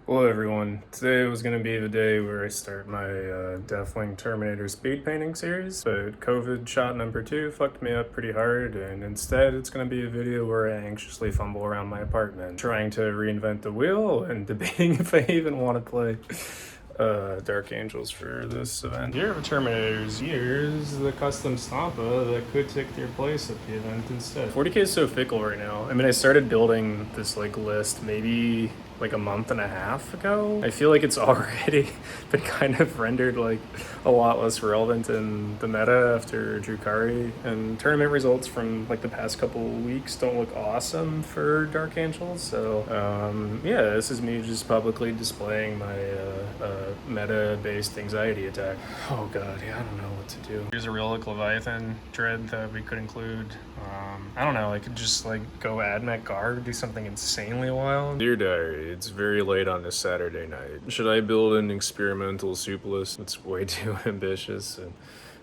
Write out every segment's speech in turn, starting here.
Hello everyone, today was going to be the day where I start my Deathwing Terminator speed painting series, but COVID shot number 2 fucked me up pretty hard, and instead it's going to be a video where I anxiously fumble around my apartment, trying to reinvent the wheel and debating if I even want to play Dark Angels for this event. Year of Terminators, here's the custom Stampa that could take their place at the event instead. 40k is so fickle right now. I mean, I started building this list maybe like a month and a half ago. I feel like it's already been kind of rendered like a lot less relevant in the meta after Drukari, and tournament results from like the past couple weeks don't look awesome for Dark Angels. So yeah, this is me just publicly displaying my meta-based anxiety attack. Oh god, yeah, I don't know what to do. Here's a relic Leviathan dread that we could include. I don't know, I could just like go Admech Guard, do something insanely wild. Dear Diary, it's very late on a Saturday night. Should I build an experimental soup list? It's way too ambitious and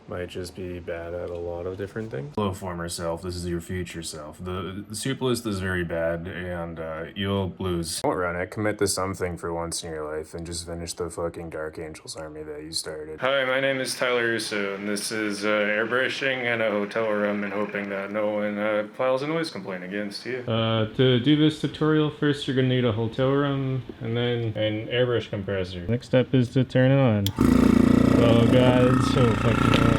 might just be bad at a lot of different things. Hello, former self. This is your future self. The soup list is very bad, and you'll lose. Don't run it. Commit to something for once in your life, and just finish the fucking Dark Angels army that you started. Hi, my name is Tyler Russo, and this is airbrushing in a hotel room and hoping that no one files a noise complaint against you. To do this tutorial, first you're gonna need a hotel room, and then an airbrush compressor. Next step is to turn it on. Oh god, it's so fucking hard.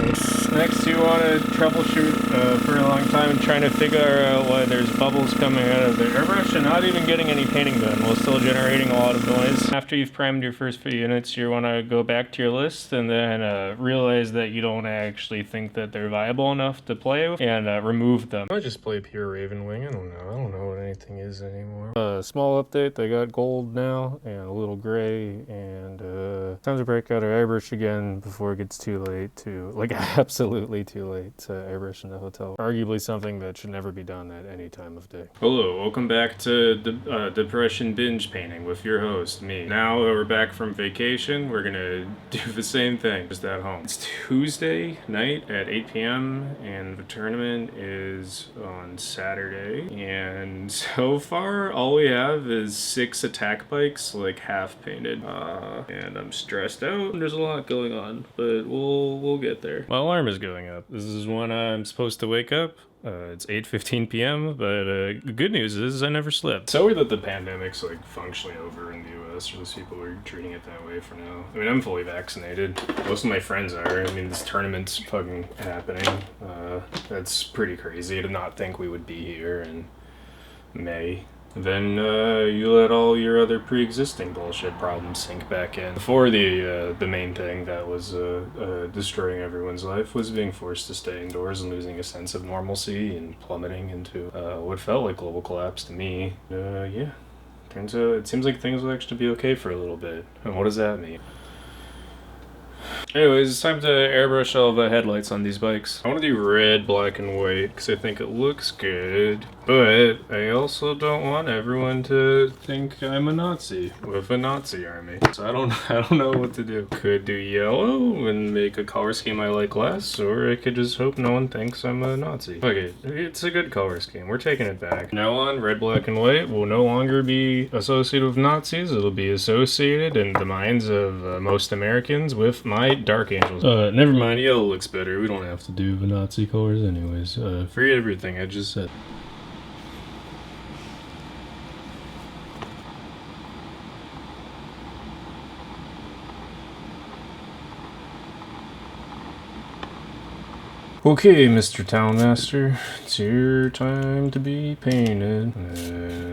Next, you want to troubleshoot for a long time trying to figure out why there's bubbles coming out of the airbrush and not even getting any painting done while still generating a lot of noise. After you've primed your first few units, you want to go back to your list and then realize that you don't actually think that they're viable enough to play with and remove them. I just play pure Ravenwing. I don't know what anything is anymore. Small update, they got gold now and a little gray, and time to break out our airbrush again before it gets too late to, like, absolutely too late to airbrush in the hotel. Arguably something that should never be done at any time of day. Hello, welcome back to Depression Binge Painting with your host, me. Now we're back from vacation, we're gonna do the same thing, just at home. It's Tuesday night at 8 p.m. and the tournament is on Saturday, and so far all we have is 6 attack bikes, like half painted, and I'm stressed out. There's a lot going on, but we'll get there. My alarm is going up. This is when I'm supposed to wake up. It's 8:15 p.m., but the good news is I never slept. So weird that the pandemic's like functionally over in the US, or those people are treating it that way for now. I mean, I'm fully vaccinated. Most of my friends are. I mean, this tournament's fucking happening. That's pretty crazy to not think we would be here in May. Then you let all your other pre-existing bullshit problems sink back in. Before the main thing that was destroying everyone's life was being forced to stay indoors and losing a sense of normalcy and plummeting into what felt like global collapse to me. Yeah, turns out it seems like things will actually be okay for a little bit. And what does that mean? Anyways, it's time to airbrush all the headlights on these bikes. I want to do red, black, and white because I think it looks good, but I also don't want everyone to think I'm a Nazi with a Nazi army. So I don't know what to do. Could do yellow and make a color scheme I like less, or I could just hope no one thinks I'm a Nazi. Okay, it's a good color scheme. We're taking it back. Now on, red, black, and white will no longer be associated with Nazis. It'll be associated in the minds of most Americans with my Dark Angels. Never mind, yellow looks better. We don't have to do the Nazi colors anyways. Forget everything I just said. Okay, Mr. Townmaster, it's your time to be painted.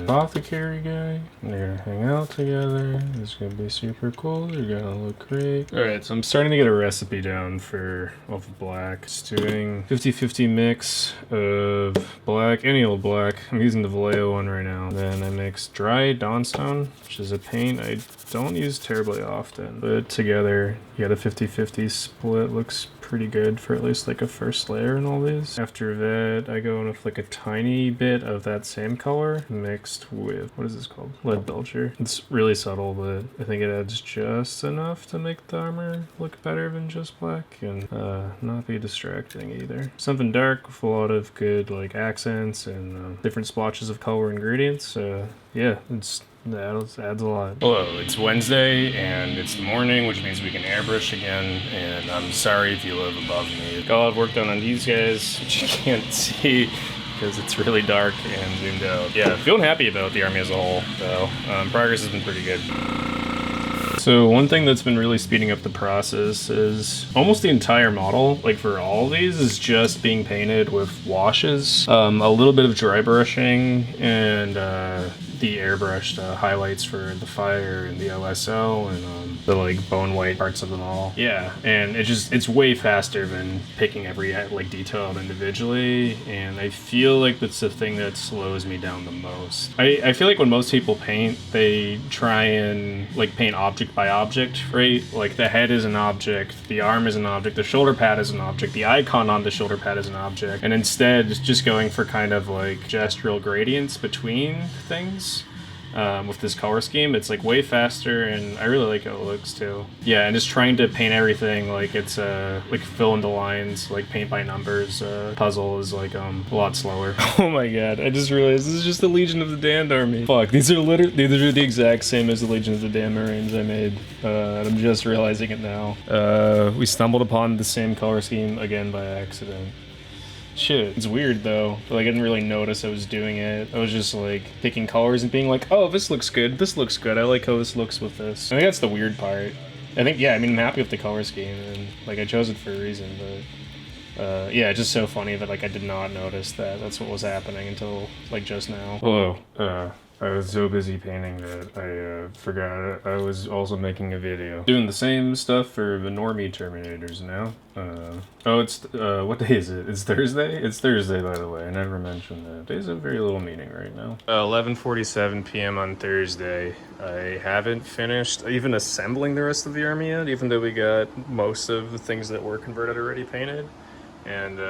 Apothecary guy, they're gonna hang out together. It's gonna be super cool. They're gonna look great. Alright, so I'm starting to get a recipe down for all the black. Just doing 50-50 mix of black, any old black. I'm using the Vallejo one right now. Then I mix dry Dawnstone, which is a paint I don't use terribly often. But together, you got a 50-50 split. Looks pretty good for at least like a first layer in all these. After that, I go in with like a tiny bit of that same color mixed with, what is this called? Lead Belcher. It's really subtle, but I think it adds just enough to make the armor look better than just black and not be distracting either. Something dark with a lot of good like accents and different splotches of color ingredients. yeah, that adds a lot. Hello, it's Wednesday and it's the morning, which means we can airbrush again. And I'm sorry if you live above me. Got a lot of work done on these guys, which you can't see because it's really dark and zoomed out. Yeah, feeling happy about the army as a whole, though. Progress has been pretty good. So one thing that's been really speeding up the process is almost the entire model, like for all of these, is just being painted with washes, a little bit of dry brushing, and the airbrushed highlights for the fire and the OSO and the like bone white parts of them all. Yeah, and it's way faster than picking every like detail out individually, and I feel like that's the thing that slows me down the most. I feel like when most people paint, they try and like paint object by object, right? Like the head is an object, the arm is an object, the shoulder pad is an object, the icon on the shoulder pad is an object, and instead just going for kind of like gestural gradients between things. With this color scheme, it's like way faster, and I really like how it looks too. Yeah, and just trying to paint everything like it's like fill in the lines, like paint by numbers puzzle is like a lot slower. Oh my god, I just realized this is just the Legion of the Damned army. Fuck, these are the exact same as the Legion of the Damned Marines I made. I'm just realizing it now. We stumbled upon the same color scheme again by accident. Shit, it's weird though. Like I didn't really notice I was doing it. I was just like picking colors and being like, oh, this looks good. This looks good. I like how this looks with this. I think that's the weird part. I think, yeah, I mean, I'm happy with the color scheme and like I chose it for a reason, but yeah, it's just so funny that like I did not notice that that's what was happening until like just now. Hello. I was so busy painting that I forgot I was also making a video. Doing the same stuff for the normie Terminators now. Oh, it's, what day is it? It's Thursday? It's Thursday, by the way. I never mentioned that. Today's a very little meeting right now. 11:47 p.m. on Thursday. I haven't finished even assembling the rest of the army yet, even though we got most of the things that were converted already painted. And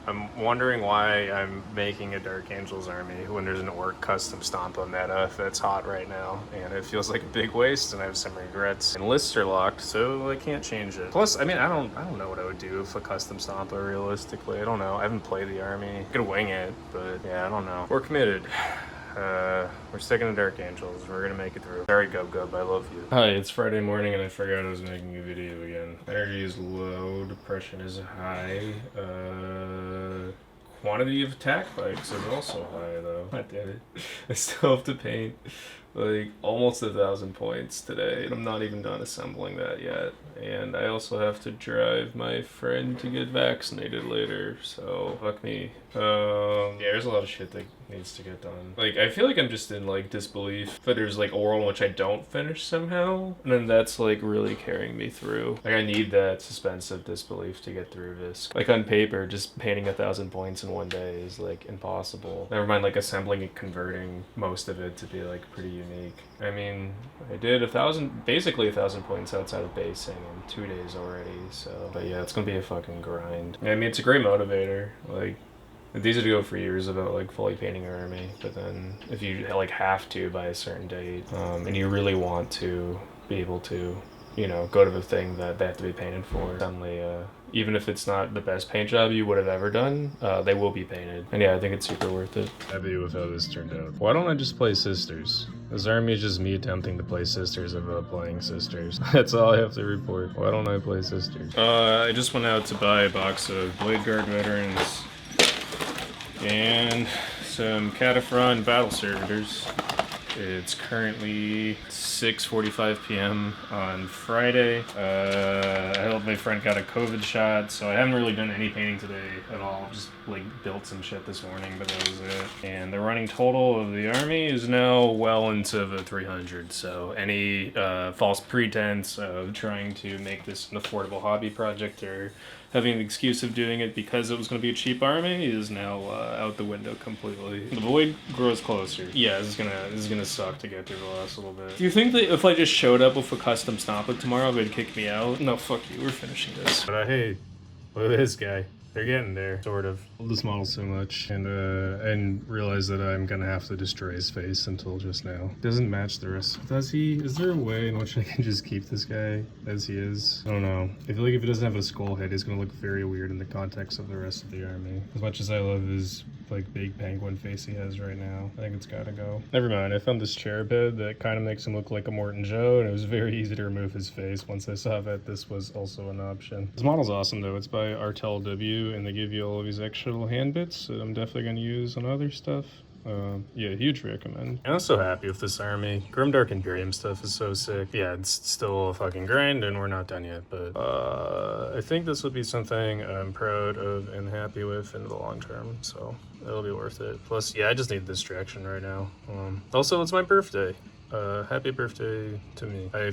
I'm wondering why I'm making a Dark Angels army when there's an orc custom stompa meta that's hot right now, and it feels like a big waste, and I have some regrets. And lists are locked, so I can't change it. Plus, I mean, I don't know what I would do if a custom stompa realistically. I don't know. I haven't played the army. I could wing it, but yeah, I don't know. We're committed. We're sticking to Dark Angels. We're gonna make it through. Sorry, Gub Gub, I love you. Hi, it's Friday morning and I forgot I was making a video again. Energy is low, depression is high, quantity of attack bikes is also high though. I did it. I still have to paint like almost 1,000 points today, and I'm not even done assembling that yet. And I also have to drive my friend to get vaccinated later, so fuck me. Yeah, there's a lot of shit that needs to get done. Like, I feel like I'm just in like disbelief that there's like a world in which I don't finish somehow, and then that's like really carrying me through. Like, I need that suspense of disbelief to get through this. Like, on paper, just painting 1,000 points in one day is like impossible. Never mind like assembling and converting most of it to be like pretty unique. I mean, I did basically 1,000 points outside of basing in 2 days already, so. But yeah, it's gonna be a fucking grind. I mean, it's a great motivator. Like, it's easy to go for years about like fully painting your army, but then if you like have to by a certain date, and you really want to be able to, you know, go to the thing that they have to be painted for, suddenly, even if it's not the best paint job you would have ever done, they will be painted. And yeah, I think it's super worth it. Happy with how this turned out. Why don't I just play Sisters? This army is just me attempting to play Sisters about playing Sisters. That's all I have to report. Why don't I play Sisters? I just went out to buy a box of Blade Guard Veterans and some Cataphrone battle servitors. It's currently 6:45 p.m. on Friday. I helped my friend got a COVID shot, so I haven't really done any painting today at all. Just like built some shit this morning, but that was it. And the running total of the army is now well into the 300. So any false pretense of trying to make this an affordable hobby project or having an excuse of doing it because it was going to be a cheap army is now out the window completely. The void grows closer. Yeah, this is gonna suck to get through the last little bit. Do you think that if I just showed up with a custom stompa tomorrow, they'd kick me out? No, fuck you. We're finishing this. But hey, look at this guy. They're getting there, sort of. love this model so much, and realize that I'm gonna have to destroy his face until just now. Doesn't match the rest. Does he? Is there a way in which I can just keep this guy as he is? I don't know. I feel like if he doesn't have a skull head, he's gonna look very weird in the context of the rest of the army. As much as I love his like big penguin face he has right now, I think it's gotta go. Never mind. I found this chair bed that kind of makes him look like a Morton Joe, and it was very easy to remove his face once I saw that this was also an option. This model's awesome though. It's by Arkhan Ground, and they give you all of these extra little hand bits that I'm definitely gonna use on other stuff. Yeah, huge recommend. I'm so happy with this army. Grimdark Imperium stuff is so sick. Yeah, it's still a fucking grind and we're not done yet, but I think this would be something I'm proud of and happy with in the long term, so it'll be worth it. Plus, yeah, I just need distraction right now. Also, it's my birthday. Happy birthday to me. I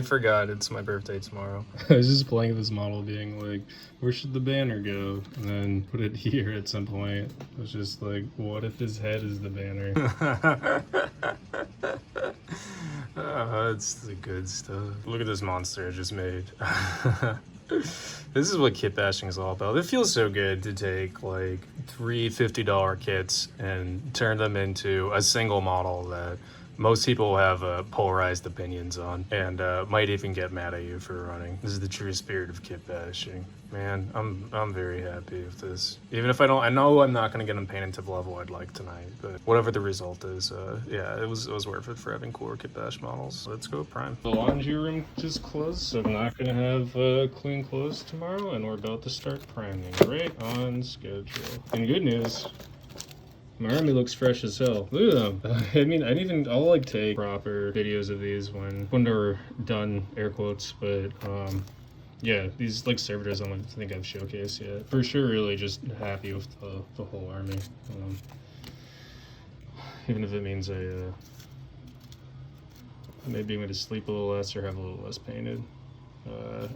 forgot it's my birthday tomorrow. I was just playing with this model being like, where should the banner go? And then put it here at some point. I was just like, what if his head is the banner? It's the good stuff. Look at this monster I just made. This is what kit bashing is all about. It feels so good to take like three $50 kits and turn them into a single model that most people have polarized opinions on, and might even get mad at you for running. This is the true spirit of kit bashing. Man, I'm very happy with this. Even if I know I'm not gonna get them painted to the level I'd like tonight, but whatever the result is, yeah, it was worth it for having cooler kit bash models. Let's go prime. The laundry room just closed, so I'm not gonna have clean clothes tomorrow, and we're about to start priming right on schedule. And good news, my army looks fresh as hell. Look at them. I mean, I'll like take proper videos of these when they're done, air quotes, but yeah, these like servitors I don't think I've showcased yet. For sure, really just happy with the whole army. Even if it means I maybe I'm gonna sleep a little less or have a little less painted.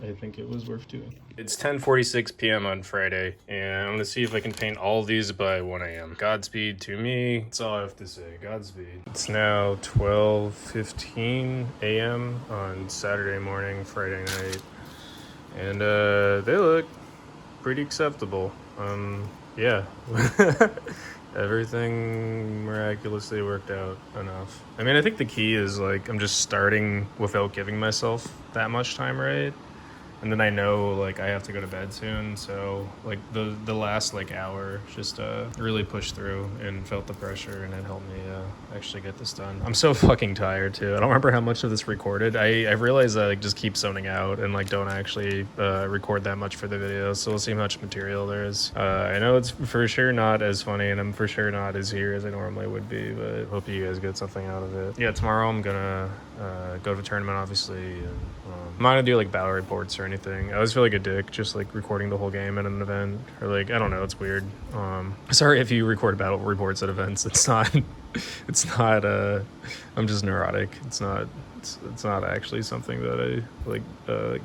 I think it was worth doing. It's 10:46 p.m. on Friday, and I'm gonna see if I can paint all of these by 1 a.m. Godspeed to me. That's all I have to say. Godspeed. It's now 12:15 a.m. on Saturday morning, Friday night, and they look pretty acceptable. Yeah. Everything miraculously worked out enough. I mean, I think the key is like I'm just starting without giving myself that much time, right? And then I know like I have to go to bed soon, so like the last like hour just really pushed through and felt the pressure, and it helped me actually get this done. I'm so fucking tired too. I don't remember how much of this recorded. I realized I like just keep zoning out and like don't actually record that much for the video, so we'll see how much material there is. I know it's for sure not as funny, and I'm for sure not as here as I normally would be, but hope you guys get something out of it. Yeah, tomorrow I'm gonna go to a tournament, obviously, and I'm not gonna do like battle reports or anything. I always feel like a dick just like recording the whole game at an event, or like I don't know, it's weird. Sorry if you record battle reports at events. It's not I'm just neurotic. It's not actually something that I like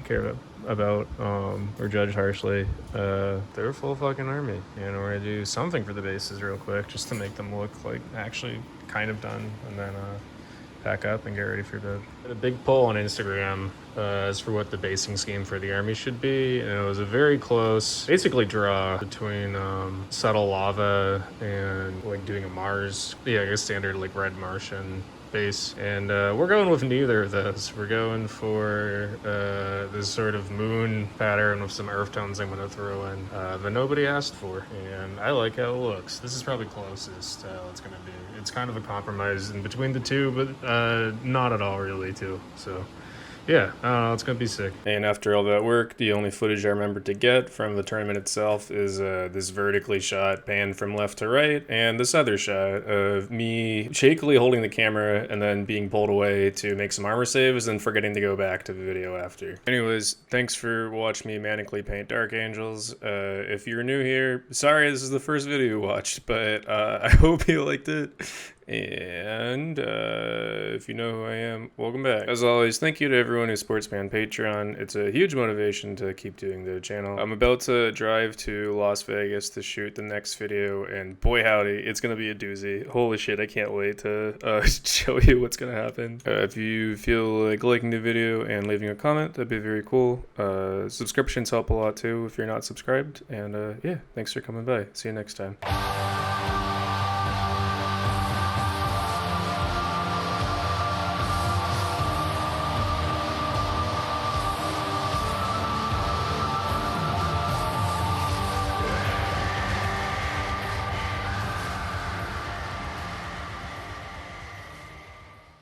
care about or judge harshly. They're a full fucking army, and we're gonna do something for the bases real quick just to make them look like actually kind of done, and then pack up and get ready for bed. A big poll on Instagram as for what the basing scheme for the army should be, and it was a very close, basically draw between subtle lava and like doing a Mars, yeah, I guess standard like red Martian base, and we're going with neither of those. We're going for this sort of moon pattern with some earth tones I'm going to throw in that nobody asked for, and I like how it looks. This is probably closest to how it's going to be. It's kind of a compromise in between the two, but not at all really too, so yeah, I don't know, it's gonna be sick. And after all that work, the only footage I remembered to get from the tournament itself is this vertically shot pan from left to right, and this other shot of me shakily holding the camera and then being pulled away to make some armor saves and forgetting to go back to the video after. Anyways, thanks for watching me manically paint Dark Angels. If you're new here, sorry this is the first video you watched, but I hope you liked it. And if you know who I am, welcome back. As always, thank you to everyone who supports me on Patreon. It's a huge motivation to keep doing the channel. I'm about to drive to Las Vegas to shoot the next video, and boy howdy, it's gonna be a doozy. Holy shit, I can't wait to show you what's gonna happen. If you feel like liking the video and leaving a comment, that'd be very cool. Subscriptions help a lot too if you're not subscribed. And yeah, thanks for coming by. See you next time.